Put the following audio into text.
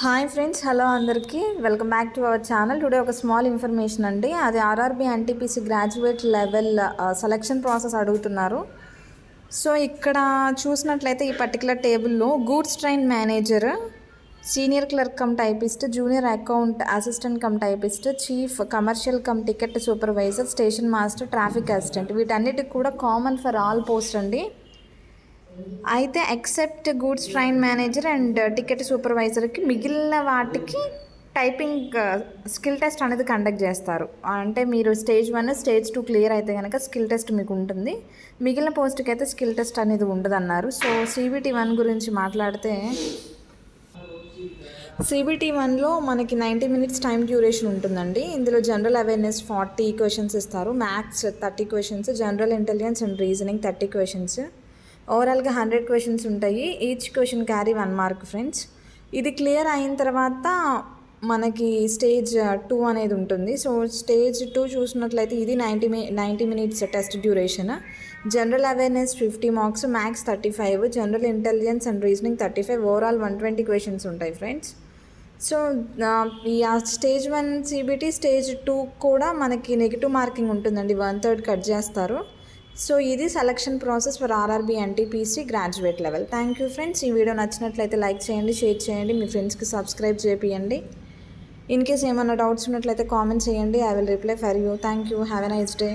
Hi friends, hello అందరికీ, welcome back to our channel. Today ఒక small information అండి. అది RRB NTPC graduate level selection process అడుగుతున్నారు. So ఇక్కడ చూసినట్లయితే ఈ పర్టికులర్ టేబుల్లో goods train manager, senior clerk cum typist, junior account assistant cum typist, chief commercial cum ticket supervisor, station master, traffic assistant, వీటన్నిటికి కూడా common for all post అండి. అయితే except goods train manager and ticket సూపర్వైజర్కి మిగిలిన వాటికి typing skill test అనేది conduct చేస్తారు. అంటే మీరు స్టేజ్ 1 స్టేజ్ 2 క్లియర్ అయితే కనుక స్కిల్ టెస్ట్ మీకు ఉంటుంది. మిగిలిన పోస్ట్కి అయితే స్కిల్ టెస్ట్ అనేది ఉండదు అన్నారు. సో CBT 1 గురించి మాట్లాడితే CBT 1లో మనకి 90 మినిట్స్ టైం డ్యూరేషన్ ఉంటుందండి. ఇందులో జనరల్ అవేర్నెస్ 40 క్వశ్చన్స్ ఇస్తారు, maths 30 questions, general intelligence and reasoning 30 questions. ఓవరాల్గా 100 క్వశ్చన్స్ ఉంటాయి. Each question carry 1 mark friends. ఇది క్లియర్ అయిన తర్వాత మనకి స్టేజ్ 2 అనేది ఉంటుంది. సో స్టేజ్ 2 చూసినట్లయితే ఇది 90 minutes test duration. General awareness 50 marks, maths 35, general intelligence and reasoning 35, overall 120 questions ఉంటాయి ఫ్రెండ్స్. సో ఈ స్టేజ్ 1 CBT, స్టేజ్ 2 కూడా మనకి నెగిటివ్ మార్కింగ్ ఉంటుందండి, 1/3 కట్ చేస్తారు. సో ఇది selection process for RRB NTPC graduate level. Thank you friends. ఈ video నచ్చినట్లయితే like చేయండి, షేర్ చేయండి, మీ ఫ్రెండ్స్కి సబ్స్క్రైబ్ చేయండి. ఇన్ కేస్ ఏమైనా డౌట్స్ ఉన్నట్లయితే కామెంట్ చేయండి. I will reply for you. Thank you. Have a nice day.